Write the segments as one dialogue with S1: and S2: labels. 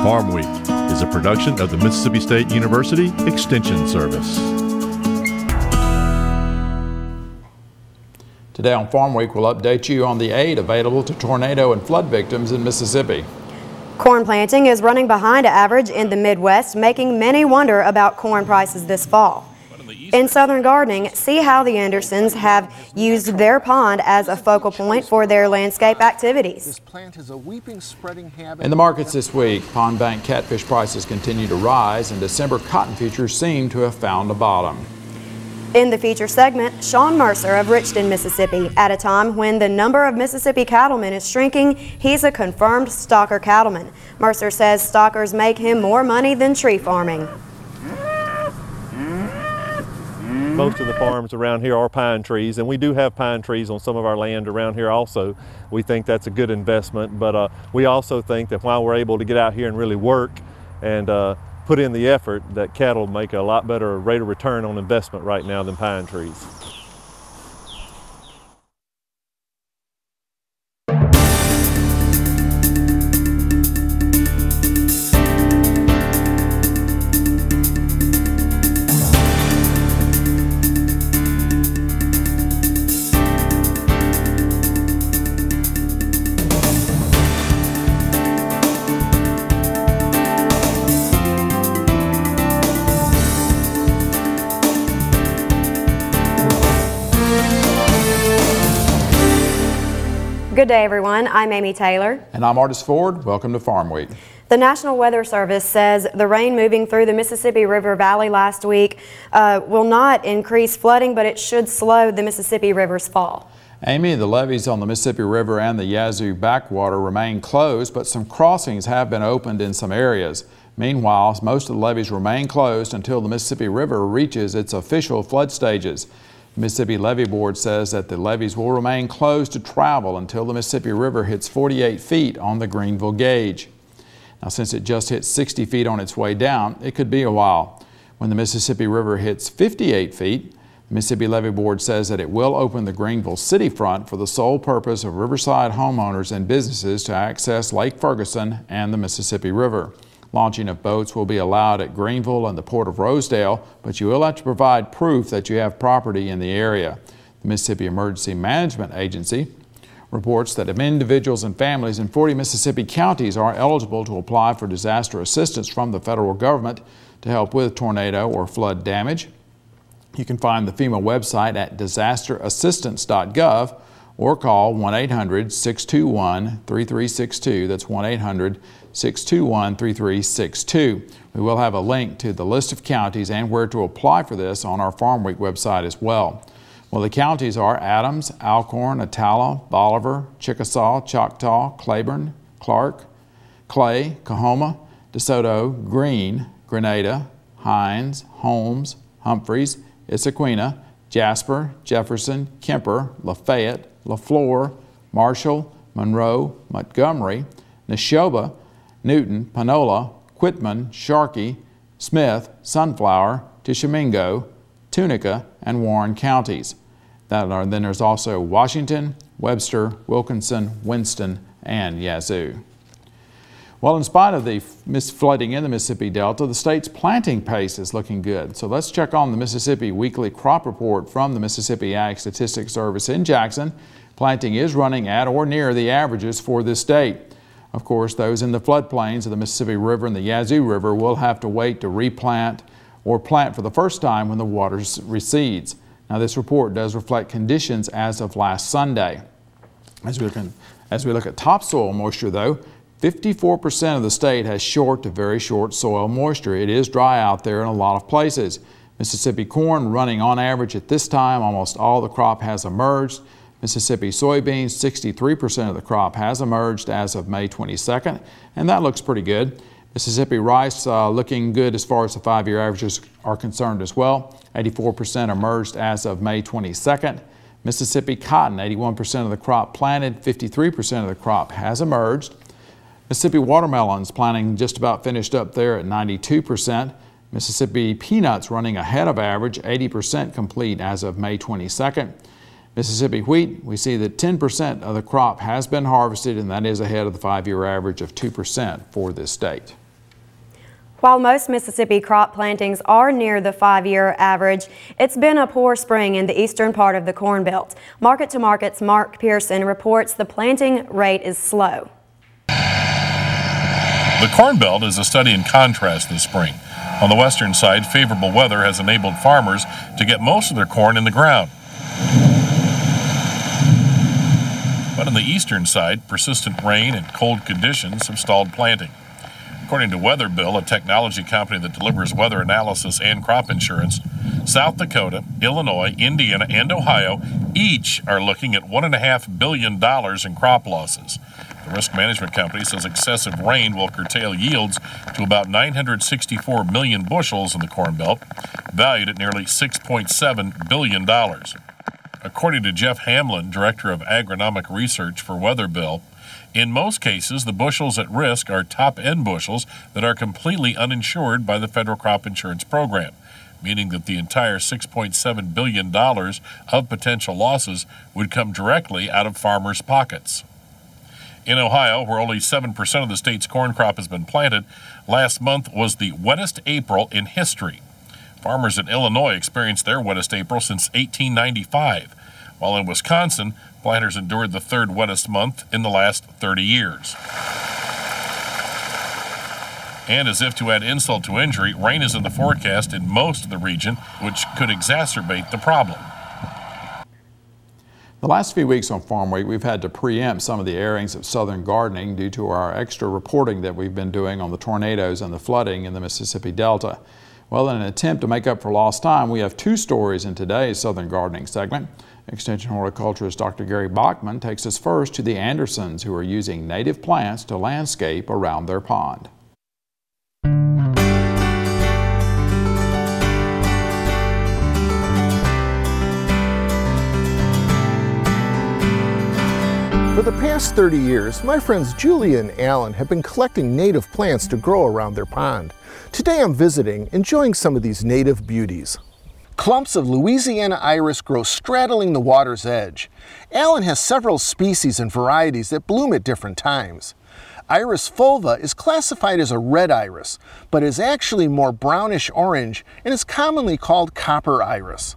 S1: Farmweek is a production of the Mississippi State University Extension Service.
S2: Today on Farmweek, we'll update you on the aid available to tornado and flood victims in Mississippi.
S3: Corn planting is running behind average in the Midwest, making many wonder about corn prices this fall. In Southern Gardening, see how the Andersons have used their pond as a focal point for their landscape activities.
S4: This plant has a weeping, spreading habit.
S2: In the markets this week, pond bank catfish prices continue to rise, and December cotton futures seem to have found a bottom.
S3: In the feature segment, Sean Mercer of Richton, Mississippi. At a time when the number of Mississippi cattlemen is shrinking, he's a confirmed stocker cattleman. Mercer says stockers make him more money than tree farming.
S5: Most of the farms around here are pine trees, and we do have pine trees on some of our land around here also. We think that's a good investment, but we also think that while we're able to get out here and really work and put in the effort, that cattle make a lot better rate of return on investment right now than pine trees.
S3: Good day, everyone. I'm Amy Taylor.
S2: And I'm Artis Ford. Welcome to Farm Week.
S3: The National Weather Service says the rain moving through the Mississippi River Valley last week will not increase flooding, but it should slow the Mississippi River's fall.
S2: Amy, the levees on the Mississippi River and the Yazoo backwater remain closed, but some crossings have been opened in some areas. Meanwhile, most of the levees remain closed until the Mississippi River reaches its official flood stages. The Mississippi Levee Board says that the levees will remain closed to travel until the Mississippi River hits 48 feet on the Greenville gauge. Now, since it just hit 60 feet on its way down, it could be a while. When the Mississippi River hits 58 feet, the Mississippi Levee Board says that it will open the Greenville city front for the sole purpose of riverside homeowners and businesses to access Lake Ferguson and the Mississippi River. Launching of boats will be allowed at Greenville and the Port of Rosedale, but you will have to provide proof that you have property in the area. The Mississippi Emergency Management Agency reports that individuals and families in 40 Mississippi counties are eligible to apply for disaster assistance from the federal government to help with tornado or flood damage. You can find the FEMA website at disasterassistance.gov or call 1-800-621-3362. That's 1-800-621-3362. We will have a link to the list of counties and where to apply for this on our Farm Week website as well. Well, the counties are Adams, Alcorn, Attala, Bolivar, Chickasaw, Choctaw, Claiborne, Clark, Clay, Coahoma, DeSoto, Greene, Grenada, Hines, Holmes, Humphreys, Issaquena, Jasper, Jefferson, Kemper, Lafayette, LaFleur, Marshall, Monroe, Montgomery, Neshoba, Newton, Panola, Quitman, Sharkey, Smith, Sunflower, Tishomingo, Tunica, and Warren counties. Then there's also Washington, Webster, Wilkinson, Winston, and Yazoo. Well, in spite of the flooding in the Mississippi Delta, the state's planting pace is looking good. So let's check on the Mississippi Weekly Crop Report from the Mississippi Ag Statistics Service in Jackson. Planting is running at or near the averages for this state. Of course, those in the floodplains of the Mississippi River and the Yazoo River will have to wait to replant or plant for the first time when the water recedes. Now, this report does reflect conditions as of last Sunday. As we look at topsoil moisture, though, 54% of the state has short to very short soil moisture. It is dry out there in a lot of places. Mississippi corn running on average at this time. Almost all the crop has emerged. Mississippi soybeans, 63% of the crop has emerged as of May 22nd, and that looks pretty good. Mississippi rice looking good as far as the 5-year averages are concerned as well. 84% emerged as of May 22nd. Mississippi cotton, 81% of the crop planted, 53% of the crop has emerged. Mississippi watermelons planting just about finished up there at 92%. Mississippi peanuts running ahead of average, 80% complete as of May 22nd. Mississippi wheat, we see that 10% of the crop has been harvested, and that is ahead of the 5-year average of 2% for this state.
S3: While most Mississippi crop plantings are near the 5-year average, it's been a poor spring in the eastern part of the Corn Belt. Market to Market's Mark Pearson reports the planting rate is slow.
S6: The Corn Belt is a study in contrast this spring. On the western side, favorable weather has enabled farmers to get most of their corn in the ground. But on the eastern side, persistent rain and cold conditions have stalled planting. According to Weatherbill, a technology company that delivers weather analysis and crop insurance, South Dakota, Illinois, Indiana, and Ohio each are looking at $1.5 billion in crop losses. The risk management company says excessive rain will curtail yields to about 964 million bushels in the Corn Belt, valued at nearly $6.7 billion. According to Jeff Hamlin, Director of Agronomic Research for Weatherbill, in most cases, the bushels at risk are top-end bushels that are completely uninsured by the federal crop insurance program, meaning that the entire $6.7 billion of potential losses would come directly out of farmers' pockets. In Ohio, where only 7% of the state's corn crop has been planted, last month was the wettest April in history. Farmers in Illinois experienced their wettest April since 1895, while in Wisconsin, planters endured the third wettest month in the last 30 years. And as if to add insult to injury, rain is in the forecast in most of the region, which could exacerbate the problem.
S2: The last few weeks on Farm Week, we've had to preempt some of the airings of southern gardening due to our extra reporting that we've been doing on the tornadoes and the flooding in the Mississippi Delta. Well, in an attempt to make up for lost time, we have two stories in today's Southern Gardening segment. Extension horticulturist Dr. Gary Bachman takes us first to the Andersons, who are using native plants to landscape around their pond.
S4: For the past 30 years, my friends Julia and Alan have been collecting native plants to grow around their pond. Today I'm visiting, enjoying some of these native beauties. Clumps of Louisiana iris grow straddling the water's edge. Alan has several species and varieties that bloom at different times. Iris fulva is classified as a red iris, but is actually more brownish orange and is commonly called copper iris.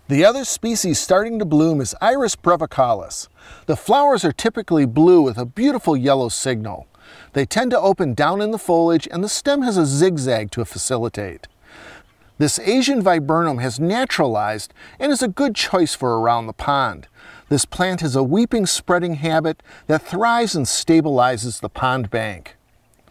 S4: The other species starting to bloom is Iris brevicalis. The flowers are typically blue with a beautiful yellow signal. They tend to open down in the foliage and the stem has a zigzag to facilitate. This Asian viburnum has naturalized and is a good choice for around the pond. This plant has a weeping spreading habit that thrives and stabilizes the pond bank.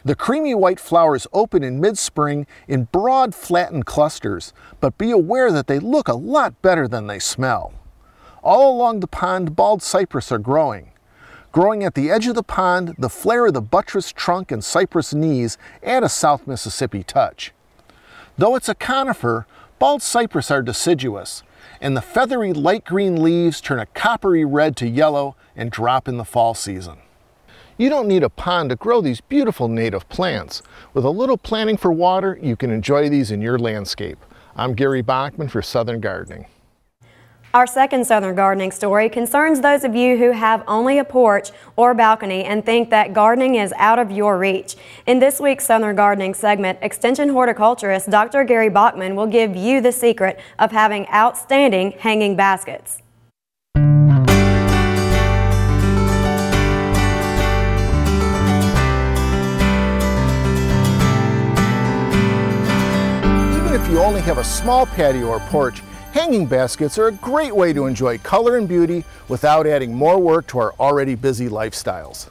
S4: The creamy white flowers open in mid-spring in broad flattened clusters, but be aware that they look a lot better than they smell. All along the pond, bald cypress are growing. Growing at the edge of the pond, the flare of the buttress trunk and cypress knees add a South Mississippi touch. Though it's a conifer, bald cypress are deciduous, and the feathery light green leaves turn a coppery red to yellow and drop in the fall season. You don't need a pond to grow these beautiful native plants. With a little planting for water, you can enjoy these in your landscape. I'm Gary Bachman for Southern Gardening.
S3: Our second Southern Gardening story concerns those of you who have only a porch or balcony and think that gardening is out of your reach. In this week's Southern Gardening segment, Extension horticulturist Dr. Gary Bachman will give you the secret of having outstanding hanging baskets.
S4: Even if you only have a small patio or porch, hanging baskets are a great way to enjoy color and beauty without adding more work to our already busy lifestyles.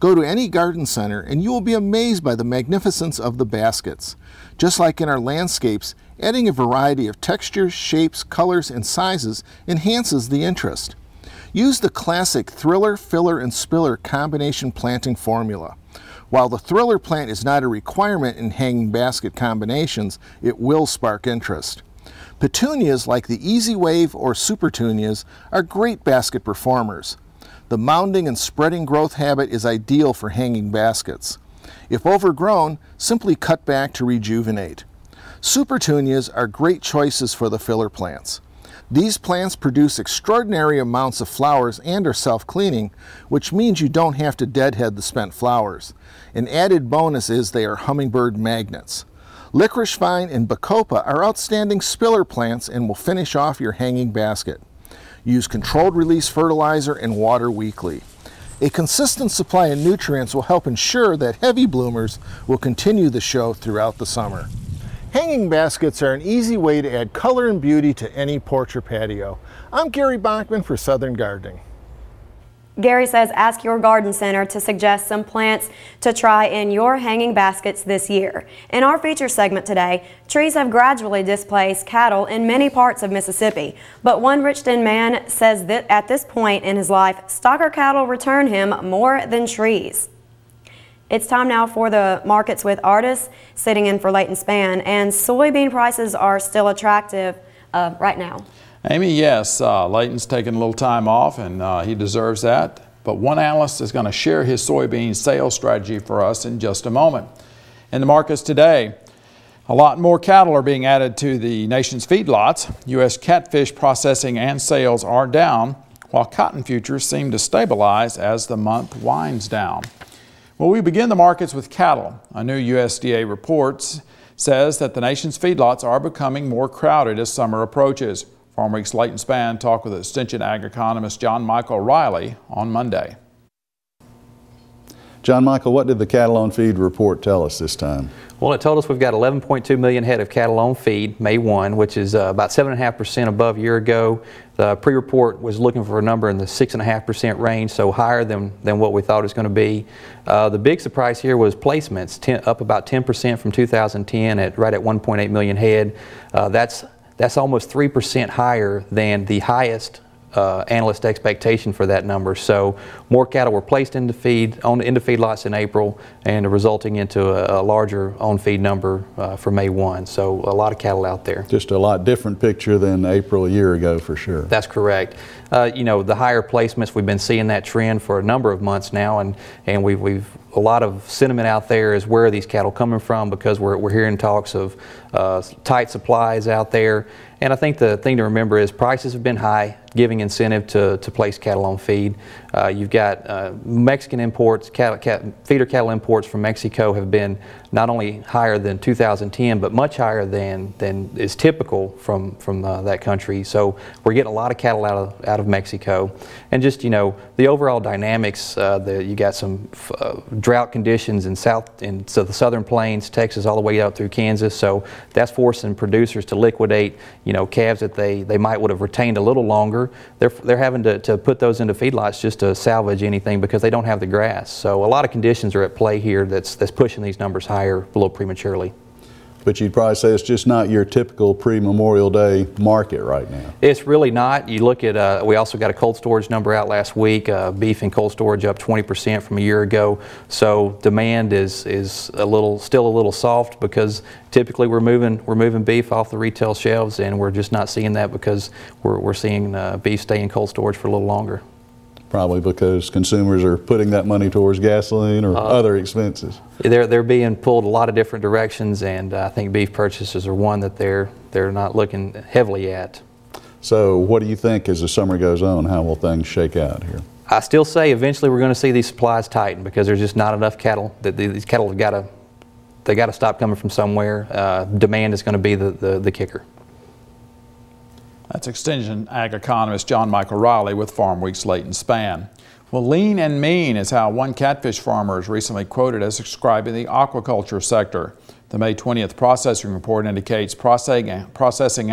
S4: Go to any garden center and you will be amazed by the magnificence of the baskets. Just like in our landscapes, adding a variety of textures, shapes, colors, and sizes enhances the interest. Use the classic thriller, filler, and spiller combination planting formula. While the thriller plant is not a requirement in hanging basket combinations, it will spark interest. Petunias like the Easy Wave or Supertunias are great basket performers. The mounding and spreading growth habit is ideal for hanging baskets. If overgrown, simply cut back to rejuvenate. Supertunias are great choices for the filler plants. These plants produce extraordinary amounts of flowers and are self-cleaning, which means you don't have to deadhead the spent flowers. An added bonus is they are hummingbird magnets. Licorice vine and bacopa are outstanding spiller plants and will finish off your hanging basket. Use controlled release fertilizer and water weekly. A consistent supply of nutrients will help ensure that heavy bloomers will continue the show throughout the summer. Hanging baskets are an easy way to add color and beauty to any porch or patio. I'm Gary Bachman for Southern Gardening.
S3: Gary says ask your garden center to suggest some plants to try in your hanging baskets this year. In our feature segment today, trees have gradually displaced cattle in many parts of Mississippi, but one Richton man says that at this point in his life, stocker cattle return him more than trees. It's time now for the markets with Artis sitting in for Leighton Spann, and soybean prices are still attractive right now.
S2: Amy, yes, Leighton's taking a little time off, and he deserves that. But one analyst is going to share his soybean sales strategy for us in just a moment. In the markets today, a lot more cattle are being added to the nation's feedlots. U.S. catfish processing and sales are down, while cotton futures seem to stabilize as the month winds down. Well, we begin the markets with cattle. A new USDA report says that the nation's feedlots are becoming more crowded as summer approaches. Farmweek's Leighton Spann talked with Extension Ag economist John Michael Riley on Monday.
S7: John Michael, what did the cattle on feed report tell us this time?
S8: Well, it told us we've got 11.2 million head of cattle on feed, May 1, which is about 7.5% above a year ago. The pre-report was looking for a number in the 6.5% range, so higher than what we thought it was going to be. The big surprise here was placements, up about 10% from 2010 right at 1.8 million head. That's almost 3% higher than the highest analyst expectation for that number. So more cattle were placed into feedlots in April, and resulting into a larger on-feed number for May 1. So a lot of cattle out there. Just a lot different picture than April a year ago, for sure. That's correct. You know, the higher placements, we've been seeing that trend for a number of months now, and we've a lot of sentiment out there is where are these cattle coming from, because we're hearing talks of tight supplies out there. And I think the thing to remember is prices have been high, giving incentive to place cattle on feed. You've got Mexican imports, feeder cattle imports from Mexico have been not only higher than 2010, but much higher than is typical from that country. So we're getting a lot of cattle out of Mexico. And just, you know, the overall dynamics, you got some drought conditions in the southern plains, Texas, all the way out through Kansas. So that's forcing producers to liquidate, you know, calves that they might would have retained a little longer. They're having to put those into feedlots just to salvage anything because they don't have the grass. So a lot of conditions are at play here that's pushing these numbers higher a little prematurely. But you'd probably say it's just not your typical pre-Memorial Day market right now. It's really not. You look at, we also got a cold storage number out last week. Beef and cold storage up 20% from a year ago. So demand is still a little soft, because typically we're moving beef off the retail shelves, and we're just not seeing that because we're seeing beef stay in cold storage for a little longer. Probably because consumers are putting that money towards gasoline or other expenses. They're being pulled a lot of different directions, and I think beef purchases are one that they're not looking heavily at. So what do you think as the summer goes on? How will things shake out here? I still say eventually we're going to see these supplies tighten, because there's just not enough cattle. These cattle have got to stop coming from somewhere. Demand is going to be the kicker.
S2: That's Extension Ag economist John Michael Riley with Farmweek's Leighton Spann. Well, lean and mean is how one catfish farmer is recently quoted as describing the aquaculture sector. The May 20th processing report indicates processing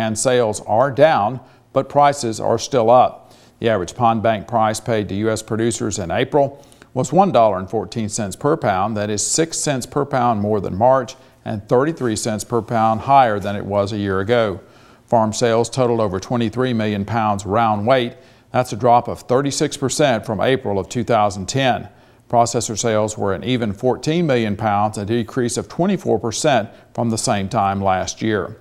S2: and sales are down, but prices are still up. The average pond bank price paid to U.S. producers in April was $1.14 per pound. That is 6 cents per pound more than March and 33 cents per pound higher than it was a year ago. Farm sales totaled over 23 million pounds round weight. That's a drop of 36% from April of 2010. Processor sales were an even 14 million pounds, a decrease of 24% from the same time last year.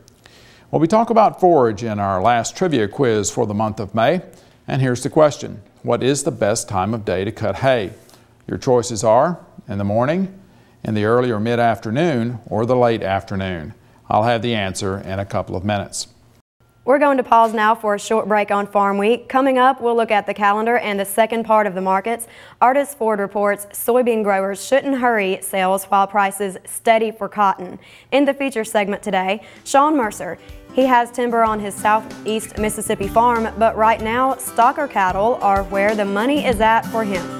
S2: Well, we talk about forage in our last trivia quiz for the month of May. And here's the question: what is the best time of day to cut hay? Your choices are in the morning, in the early or mid-afternoon, or the late afternoon. I'll have the answer in a couple of minutes.
S3: We're going to pause now for a short break on Farm Week. Coming up, we'll look at the calendar and the second part of the markets. Artist Ford reports soybean growers shouldn't hurry sales while prices steady for cotton. In the feature segment today, Sean Mercer. He has timber on his southeast Mississippi farm, but right now, stocker cattle are where the money is at for him.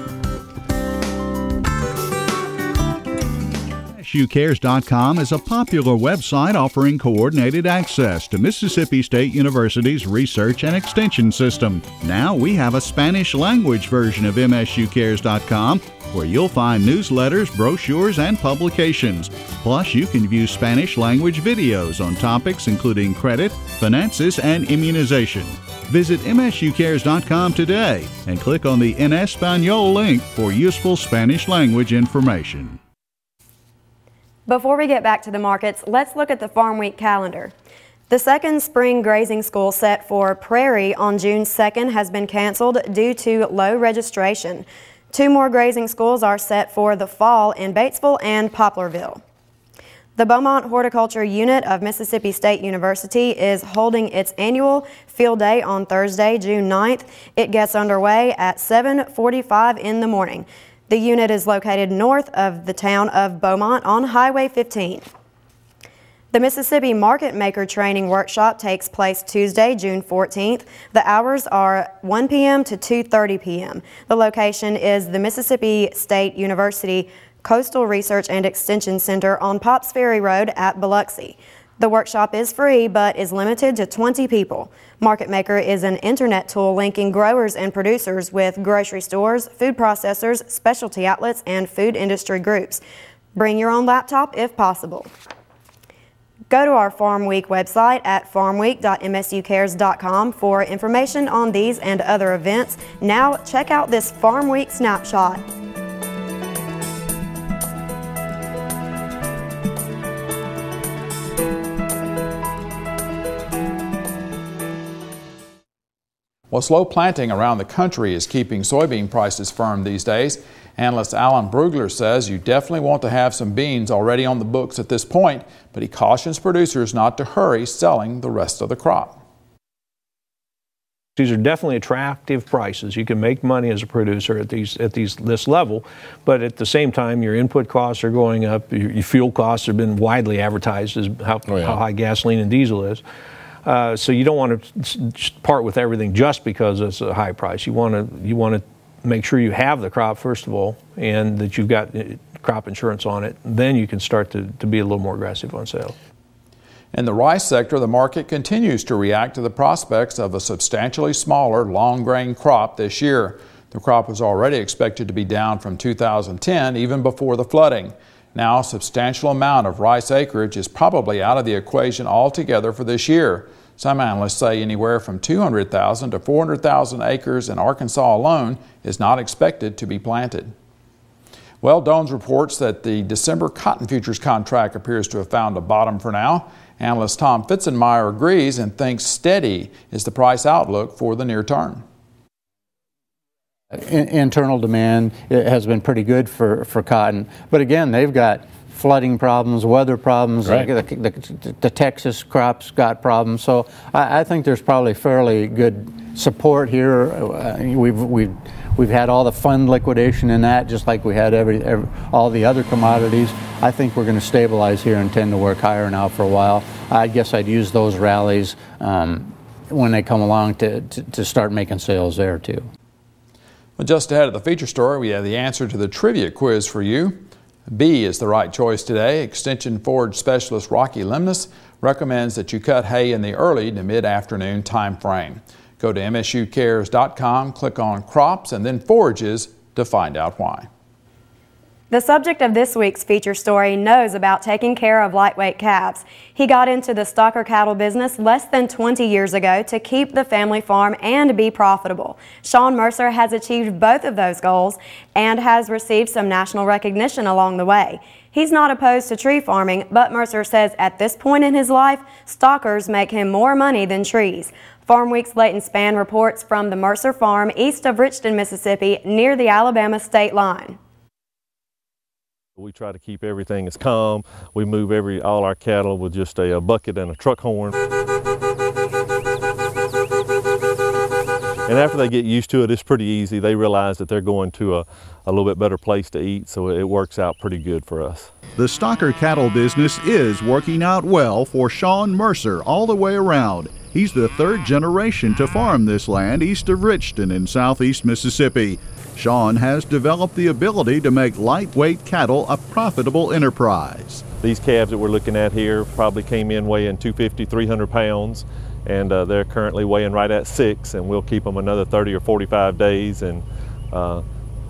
S9: MSUcares.com is a popular website offering coordinated access to Mississippi State University's research and extension system. Now we have a Spanish language version of MSUcares.com where you'll find newsletters, brochures, and publications. Plus, you can view Spanish language videos on topics including credit, finances, and immunization. Visit MSUcares.com today and click on the En Español link for useful Spanish language information.
S3: Before we get back to the markets, let's look at the Farm Week calendar. The second spring grazing school set for Prairie on June 2nd has been canceled due to low registration. 2 more grazing schools are set for the fall in Batesville and Poplarville. The Beaumont Horticulture Unit of Mississippi State University is holding its annual field day on Thursday, June 9th. It gets underway at 7:45 in the morning. The unit is located north of the town of Beaumont on Highway 15. The Mississippi Market Maker Training Workshop takes place Tuesday, June 14th. The hours are 1 p.m. to 2:30 p.m. The location is the Mississippi State University Coastal Research and Extension Center on Pops Ferry Road at Biloxi. The workshop is free but is limited to 20 people. Market Maker is an internet tool linking growers and producers with grocery stores, food processors, specialty outlets, and food industry groups. Bring your own laptop if possible. Go to our Farm Week website at farmweek.msucares.com for information on these and other events. Now check out this Farm Week snapshot.
S2: Well, slow planting around the country is keeping soybean prices firm these days. Analyst Alan Brugler says you definitely want to have some beans already on the books at this point, but he cautions producers not to hurry selling the rest of the crop.
S10: These are definitely attractive prices. You can make money as a producer at this level, but at the same time, your input costs are going up. Your fuel costs have been widely advertised as how high gasoline and diesel is. So you don't want to part with everything just because it's a high price. You want to make sure you have the crop first of all, and that you've got crop insurance on it. Then you can start to be a little more aggressive on sales.
S2: In the rice sector, the market continues to react to the prospects of a substantially smaller long grain crop this year. The crop was already expected to be down from 2010, even before the flooding. Now, a substantial amount of rice acreage is probably out of the equation altogether for this year. Some analysts say anywhere from 200,000 to 400,000 acres in Arkansas alone is not expected to be planted. Well, Dones reports that the December cotton futures contract appears to have found a bottom for now. Analyst Tom Fitzenmeyer agrees and thinks steady is the price outlook for the near term.
S11: Internal demand has been pretty good for cotton, but again, they've got flooding problems, weather problems.
S12: Right.
S11: The Texas crops got problems, so I think there's probably fairly good support here. We've had all the fund liquidation in that, just like we had all the other commodities. I think we're going to stabilize here and tend to work higher now for a while. I guess I'd use those rallies when they come along to start making sales there too.
S2: Well, just ahead of the feature story, we have the answer to the trivia quiz for you. B is the right choice today. Extension forage specialist Rocky Lemnis recommends that you cut hay in the early to mid-afternoon time frame. Go to msucares.com, click on crops and then forages to find out why.
S3: The subject of this week's feature story knows about taking care of lightweight calves. He got into the stocker cattle business less than 20 years ago to keep the family farm and be profitable. Sean Mercer has achieved both of those goals and has received some national recognition along the way. He's not opposed to tree farming, but Mercer says at this point in his life, stockers make him more money than trees. Farm Week's Leighton Spann reports from the Mercer Farm east of Richton, Mississippi, near the Alabama state line.
S5: We try to keep everything as calm. We move all our cattle with just a bucket and a truck horn. And after they get used to it, it's pretty easy. They realize that they're going to a little bit better place to eat, so it works out pretty good for us.
S9: The stocker cattle business is working out well for Sean Mercer all the way around. He's the third generation to farm this land east of Richton in southeast Mississippi. Sean has developed the ability to make lightweight cattle a profitable enterprise.
S5: These calves that we're looking at here probably came in weighing 250, 300 pounds, and they're currently weighing right at 6, and we'll keep them another 30 or 45 days and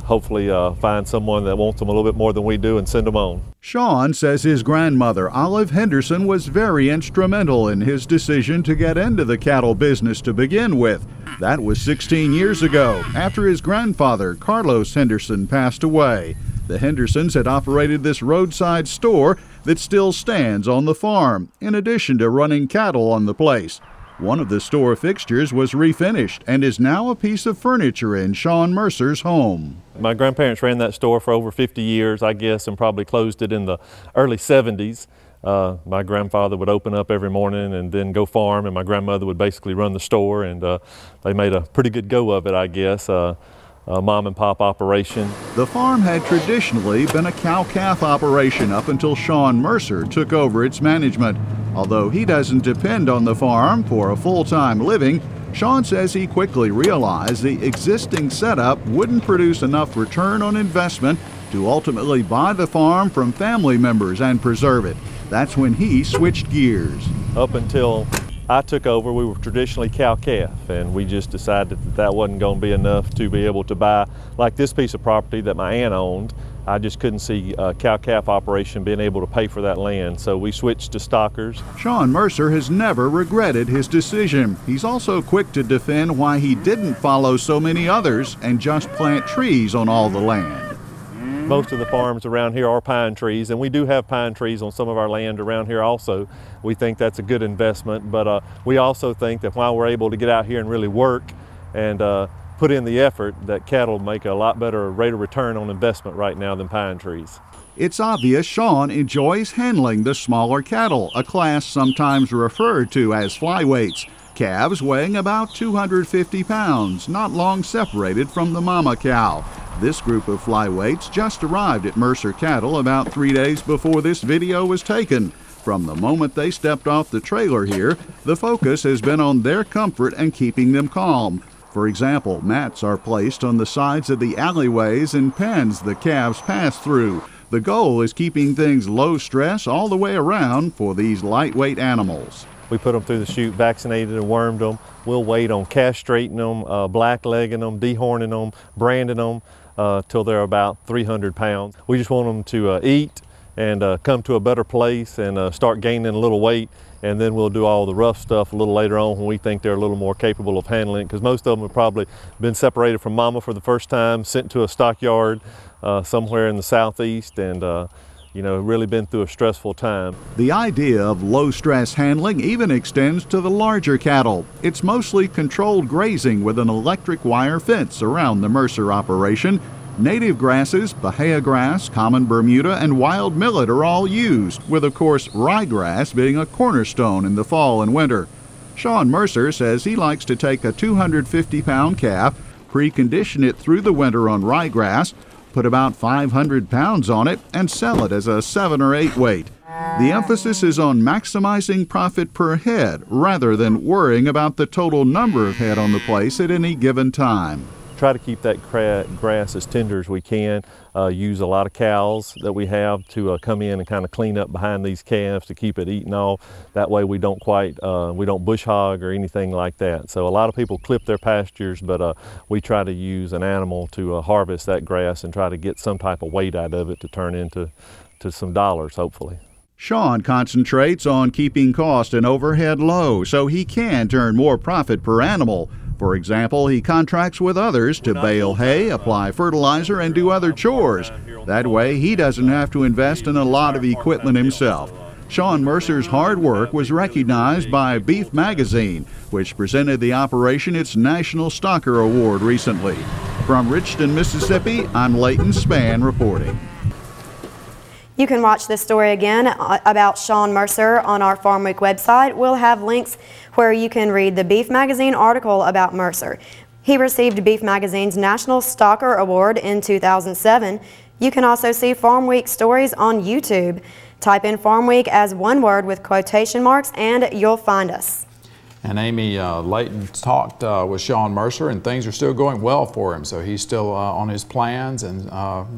S5: hopefully find someone that wants them a little bit more than we do and send them on.
S9: Sean says his grandmother, Olive Henderson, was very instrumental in his decision to get into the cattle business to begin with. That was 16 years ago, after his grandfather, Carlos Henderson, passed away. The Hendersons had operated this roadside store that still stands on the farm, in addition to running cattle on the place. One of the store fixtures was refinished and is now a piece of furniture in Sean Mercer's home.
S5: My grandparents ran that store for over 50 years, I guess, and probably closed it in the early 70s. My grandfather would open up every morning and then go farm, and my grandmother would basically run the store, and they made a pretty good go of it, I guess. Mom and pop operation.
S9: The farm had traditionally been a cow-calf operation up until Sean Mercer took over its management. Although he doesn't depend on the farm for a full-time living, Sean says he quickly realized the existing setup wouldn't produce enough return on investment to ultimately buy the farm from family members and preserve it. That's when he switched gears.
S5: Up until I took over, we were traditionally cow-calf, and we just decided that that wasn't going to be enough to be able to buy, like this piece of property that my aunt owned. I just couldn't see a cow-calf operation being able to pay for that land, so we switched to stockers.
S9: Sean Mercer has never regretted his decision. He's also quick to defend why he didn't follow so many others and just plant trees on all the land.
S5: Most of the farms around here are pine trees, and we do have pine trees on some of our land around here also. We think that's a good investment, but we also think that while we're able to get out here and really work and put in the effort, that cattle make a lot better rate of return on investment right now than pine trees.
S9: It's obvious Sean enjoys handling the smaller cattle, a class sometimes referred to as flyweights. Calves weighing about 250 pounds, not long separated from the mama cow. This group of flyweights just arrived at Mercer Cattle about 3 days before this video was taken. From the moment they stepped off the trailer here, the focus has been on their comfort and keeping them calm. For example, mats are placed on the sides of the alleyways and pens the calves pass through. The goal is keeping things low stress all the way around for these lightweight animals.
S5: We put them through the chute, vaccinated and wormed them. We'll wait on castrating them, blacklegging them, dehorning them, branding them till they're about 300 pounds. We just want them to eat and come to a better place and start gaining a little weight, and then we'll do all the rough stuff a little later on when we think they're a little more capable of handling it, because most of them have probably been separated from mama for the first time, sent to a stockyard somewhere in the southeast, and you know, really been through a stressful time.
S9: The idea of low-stress handling even extends to the larger cattle. It's mostly controlled grazing with an electric wire fence around the Mercer operation. Native grasses, Bahia grass, common Bermuda, and wild millet are all used, with of course ryegrass being a cornerstone in the fall and winter. Sean Mercer says he likes to take a 250-pound calf, precondition it through the winter on ryegrass, put about 500 pounds on it, and sell it as a 7 or 8 weight. The emphasis is on maximizing profit per head rather than worrying about the total number of head on the place at any given time.
S5: Try to keep that grass as tender as we can. Use a lot of cows that we have to come in and kind of clean up behind these calves to keep it eaten off. That way we don't bush hog or anything like that. So a lot of people clip their pastures, but we try to use an animal to harvest that grass and try to get some type of weight out of it to turn into some dollars, hopefully.
S9: Sean concentrates on keeping cost and overhead low so he can turn more profit per animal. For example, he contracts with others to bale hay, apply fertilizer, and do other chores. That way, he doesn't have to invest in a lot of equipment himself. Sean Mercer's hard work was recognized by Beef Magazine, which presented the operation its National Stocker Award recently. From Richton, Mississippi, I'm Leighton Spann reporting.
S3: You can watch this story again about Sean Mercer on our Farmweek website. We'll have links where you can read the Beef Magazine article about Mercer. He received Beef Magazine's National Stalker Award in 2007. You can also see Farm Week stories on YouTube. Type in Farm Week as one word with quotation marks and you'll find us.
S2: And Amy Layton talked with Sean Mercer, and things are still going well for him. So he's still on his plans, and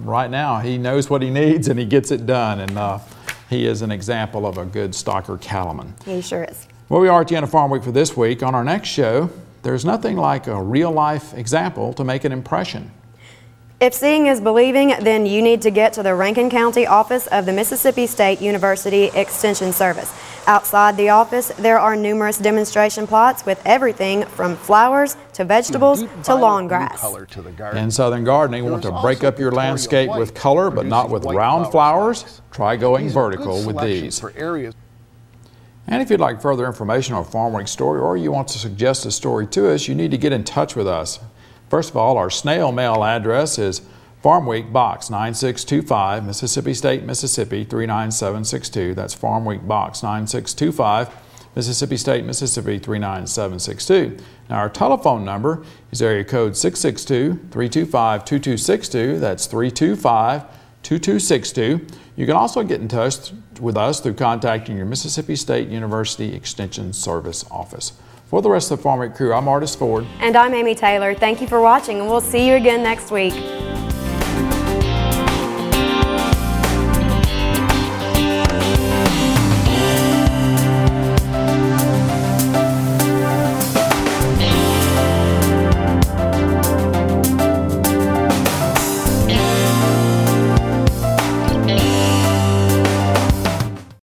S2: right now he knows what he needs and he gets it done. And he is an example of a good stalker cattleman.
S3: He sure is.
S2: Well, we are at the end of Farm Week for this week. On our next show, there's nothing like a real-life example to make an impression.
S3: If seeing is believing, then you need to get to the Rankin County office of the Mississippi State University Extension Service. Outside the office, there are numerous demonstration plots with everything from flowers to vegetables to lawn grass.
S2: In Southern Gardening, want to break up your landscape with color but not with round flowers? Try going vertical with these. And if you'd like further information on Farm Week story, or you want to suggest a story to us, you need to get in touch with us. First of all, our snail mail address is Farm Week Box 9625, Mississippi State, Mississippi 39762. That's Farm Week Box 9625, Mississippi State, Mississippi 39762. Now our telephone number is area code 662-325-2262. That's 325-2262. You can also get in touch with us through contacting your Mississippi State University Extension Service office. For the rest of the Farm Week crew, I'm Artis Ford.
S3: And I'm Amy Taylor. Thank you for watching, and we'll see you again next week.